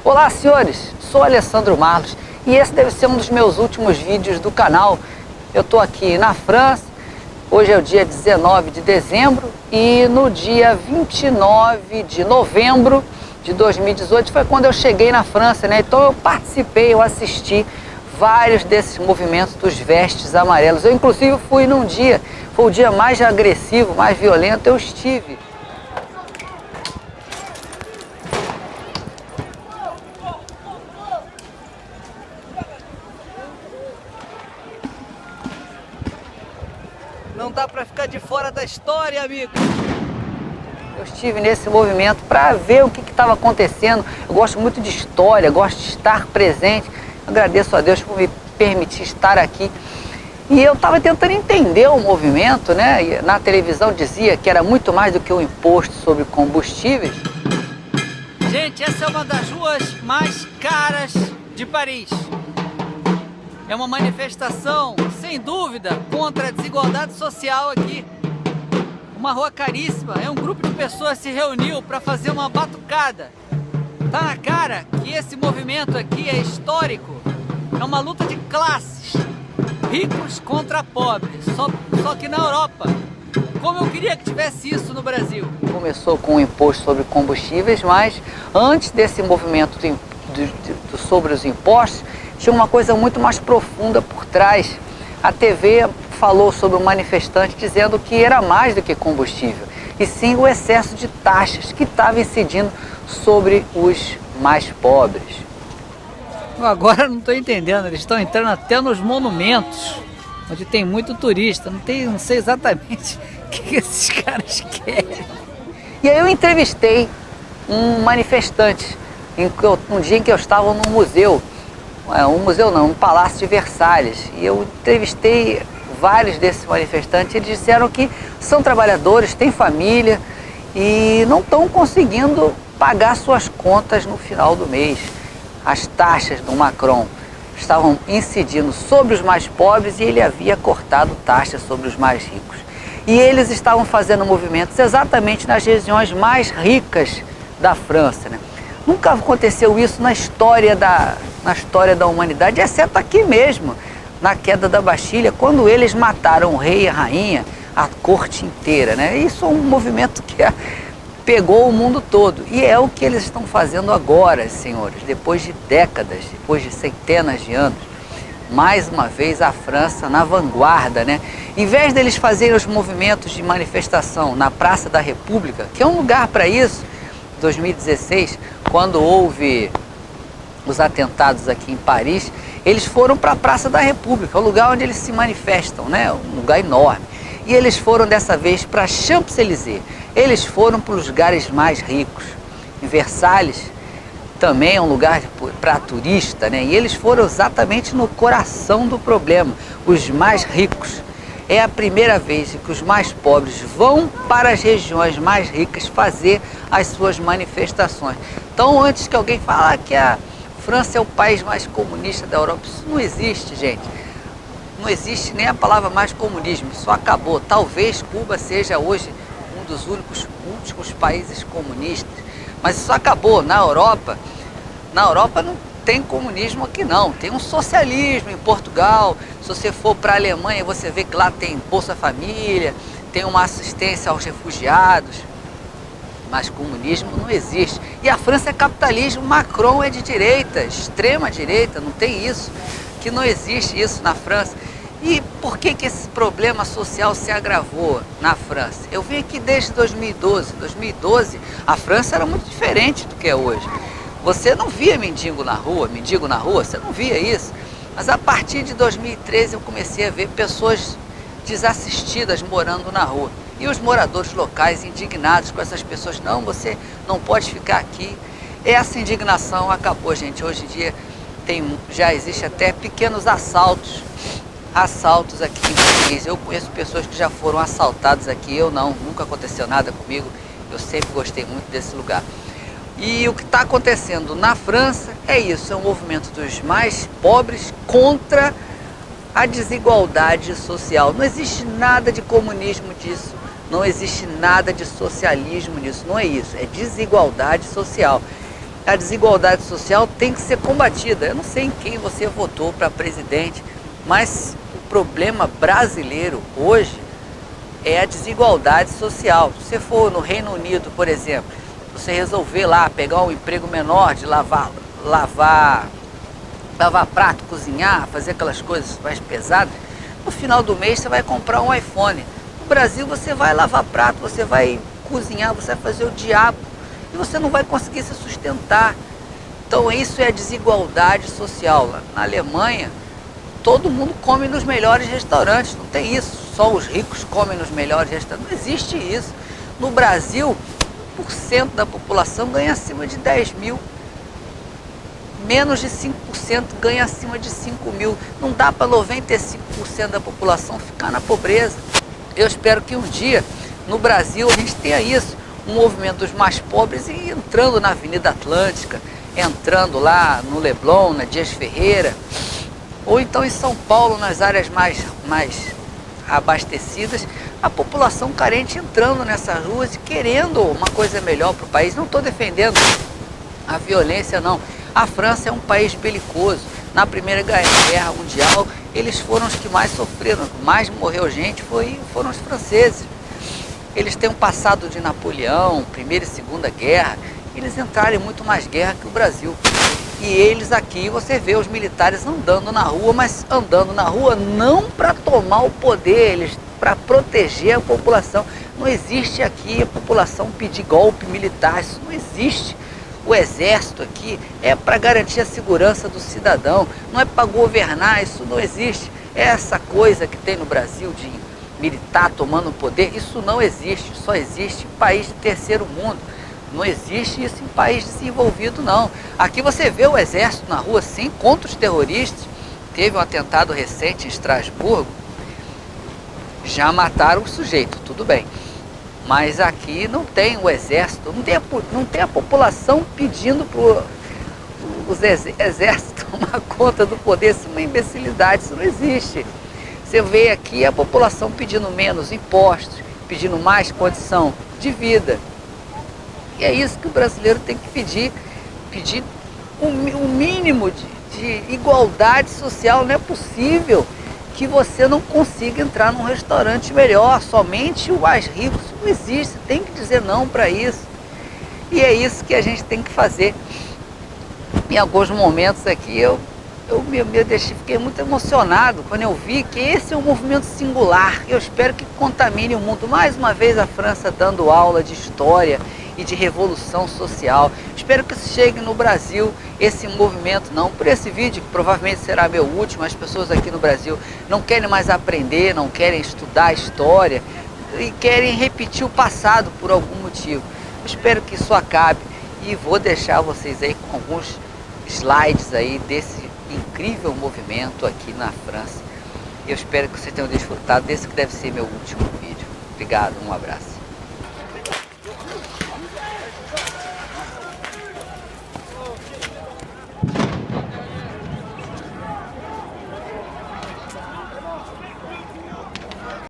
Olá, senhores, sou Alessandro Marlos e esse deve ser um dos meus últimos vídeos do canal. Eu estou aqui na França, hoje é o dia 19 de dezembro e no dia 29 de novembro de 2018 foi quando eu cheguei na França, né? Então eu assisti vários desses movimentos dos vestes amarelos. Eu inclusive fui num dia, foi o dia mais agressivo, mais violento, eu estive. Não dá para ficar de fora da história, amigo. Eu estive nesse movimento para ver o que estava acontecendo. Eu gosto muito de história, gosto de estar presente. Agradeço a Deus por me permitir estar aqui. E eu estava tentando entender o movimento, né? E na televisão dizia que era muito mais do que um imposto sobre combustíveis. Gente, essa é uma das ruas mais caras de Paris. É uma manifestação, sem dúvida, contra a desigualdade social aqui. Uma rua caríssima, um grupo de pessoas se reuniu para fazer uma batucada. Tá na cara que esse movimento aqui é histórico. É uma luta de classes, ricos contra pobres, só que na Europa. Como eu queria que tivesse isso no Brasil. Começou com o imposto sobre combustíveis, mas antes desse movimento sobre os impostos, tinha uma coisa muito mais profunda por trás. A TV falou sobre um manifestante dizendo que era mais do que combustível, e sim o excesso de taxas que estava incidindo sobre os mais pobres. Agora não estou entendendo, eles estão entrando até nos monumentos, onde tem muito turista, não sei exatamente o que esses caras querem. E aí eu entrevistei um manifestante, um dia em que eu estava num museu, um palácio de Versalhes, e eu entrevistei vários desses manifestantes. Eles disseram que são trabalhadores, têm família e não estão conseguindo pagar suas contas no final do mês. As taxas do Macron estavam incidindo sobre os mais pobres e ele havia cortado taxas sobre os mais ricos. E eles estavam fazendo movimentos exatamente nas regiões mais ricas da França, né? Nunca aconteceu isso na história da humanidade, exceto aqui mesmo, na queda da Bastilha, quando eles mataram o rei e a rainha, a corte inteira, né? Isso é um movimento que pegou o mundo todo. E é o que eles estão fazendo agora, senhores, depois de décadas, depois de centenas de anos. Mais uma vez a França na vanguarda, né? Em vez deles fazerem os movimentos de manifestação na Praça da República, que é um lugar para isso, 2016, quando houve os atentados aqui em Paris, eles foram para a Praça da República, o lugar onde eles se manifestam, né? Um lugar enorme. E eles foram dessa vez para Champs-Élysées, eles foram para os lugares mais ricos. Em Versalhes também é um lugar para turista, né? E eles foram exatamente no coração do problema, os mais ricos. É a primeira vez que os mais pobres vão para as regiões mais ricas fazer as suas manifestações. Então, antes que alguém fale que a França é o país mais comunista da Europa, isso não existe, gente. Não existe nem a palavra mais comunismo, isso acabou. Talvez Cuba seja hoje um dos últimos países comunistas, mas isso acabou. Na Europa não tem comunismo aqui não, tem um socialismo em Portugal. Se você for para a Alemanha, você vê que lá tem Bolsa Família, tem uma assistência aos refugiados, mas comunismo não existe. E a França é capitalismo, Macron é de direita, extrema direita, não tem isso, que não existe isso na França. E por que esse problema social se agravou na França? Eu vim aqui desde 2012. 2012 a França era muito diferente do que é hoje. Você não via mendigo na rua, você não via isso. Mas a partir de 2013 eu comecei a ver pessoas desassistidas morando na rua. E os moradores locais indignados com essas pessoas, não, você não pode ficar aqui. Essa indignação acabou, gente. Hoje em dia já existe até pequenos assaltos aqui em Paris. Eu conheço pessoas que já foram assaltadas aqui, eu não, nunca aconteceu nada comigo. Eu sempre gostei muito desse lugar. E o que está acontecendo na França é isso, é um movimento dos mais pobres contra a desigualdade social. Não existe nada de comunismo disso, não existe nada de socialismo nisso, não é isso, é desigualdade social. A desigualdade social tem que ser combatida. Eu não sei em quem você votou para presidente, mas o problema brasileiro hoje é a desigualdade social. Se você for no Reino Unido, por exemplo, você resolver lá pegar um emprego menor de lavar prato, cozinhar, fazer aquelas coisas mais pesadas, no final do mês você vai comprar um iPhone. No Brasil você vai lavar prato, você vai cozinhar, você vai fazer o diabo e você não vai conseguir se sustentar. Então isso é a desigualdade social. Lá na Alemanha, todo mundo come nos melhores restaurantes, não tem isso, só os ricos comem nos melhores restaurantes, não existe isso. No Brasil, 1% da população ganha acima de 10 mil, menos de 5% ganha acima de 5 mil, não dá para 95% da população ficar na pobreza. Eu espero que um dia, no Brasil, a gente tenha isso, um movimento dos mais pobres e entrando na Avenida Atlântica, entrando lá no Leblon, na Dias Ferreira, ou então em São Paulo, nas áreas mais abastecidas, a população carente entrando nessas ruas e querendo uma coisa melhor para o país. Não estou defendendo a violência, não. A França é um país belicoso. Na Primeira Guerra Mundial, eles foram os que mais sofreram, mais morreu gente, foram os franceses. Eles têm um passado de Napoleão, Primeira e Segunda Guerra, eles entraram em muito mais guerra que o Brasil. E eles aqui, você vê os militares andando na rua, mas andando na rua não para tomar o poder, eles para proteger a população. Não existe aqui a população pedir golpe militar, isso não existe. O exército aqui é para garantir a segurança do cidadão, não é para governar, isso não existe. Essa coisa que tem no Brasil de militar tomando poder, isso não existe, só existe em país de terceiro mundo. Não existe isso em país desenvolvido, não. Aqui você vê o exército na rua, sim, contra os terroristas. Teve um atentado recente em Estrasburgo, já mataram o sujeito, tudo bem. Mas aqui não tem o exército, não tem a população pedindo para os exércitos tomar conta do poder. Isso é uma imbecilidade, isso não existe. Você vê aqui a população pedindo menos impostos, pedindo mais condição de vida. E é isso que o brasileiro tem que pedir o mínimo de igualdade social. Não é possível que você não consiga entrar num restaurante melhor, somente o mais rico. Isso não existe, tem que dizer não para isso. E é isso que a gente tem que fazer. Em alguns momentos aqui eu fiquei muito emocionado quando eu vi que esse é um movimento singular. Eu espero que contamine o mundo. Mais uma vez a França dando aula de história e de revolução social. Espero que chegue no Brasil esse movimento, não por esse vídeo, que provavelmente será meu último. As pessoas aqui no Brasil não querem mais aprender, não querem estudar história e querem repetir o passado por algum motivo. Eu espero que isso acabe e vou deixar vocês aí com alguns slides aí desse incrível movimento aqui na França. Eu espero que vocês tenham desfrutado desse que deve ser meu último vídeo. Obrigado, um abraço.